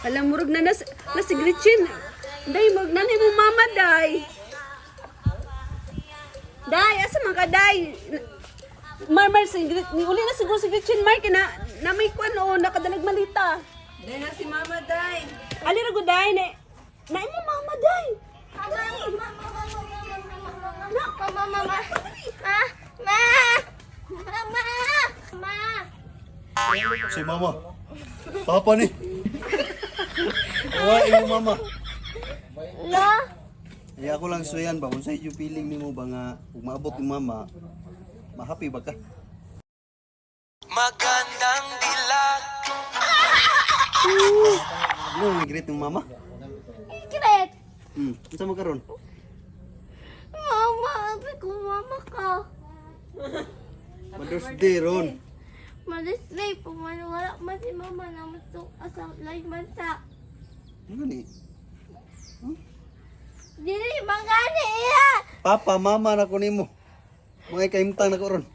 Alam murag na si Gretchen. Day, magnanay mo mama, day. Day, asa man ka, day? Marmar, ni uli na siguro si Gretchen Mark, na may kwan o, nakadalag malita. Day na si mama, day. Ali rago, day, na mo mama, day. Si mama. Papa ni. Wala yung mama. La. Ay ako lang suyan ba kung sa iyo feeling nimo ba nga kung maabot yung mama, ma-happy ba ka? Magandang dilag. Ano ang greet ng mama? Kiret. Unsa mo karon? Mama, abi ko mama ka. Mother's Day ron. Malisay po man wala man si mama na masuk asa lain bansa. Ano ni? Dili mangani iya. Papa, mama na ko nimo. Mga kaimtang na ko ron.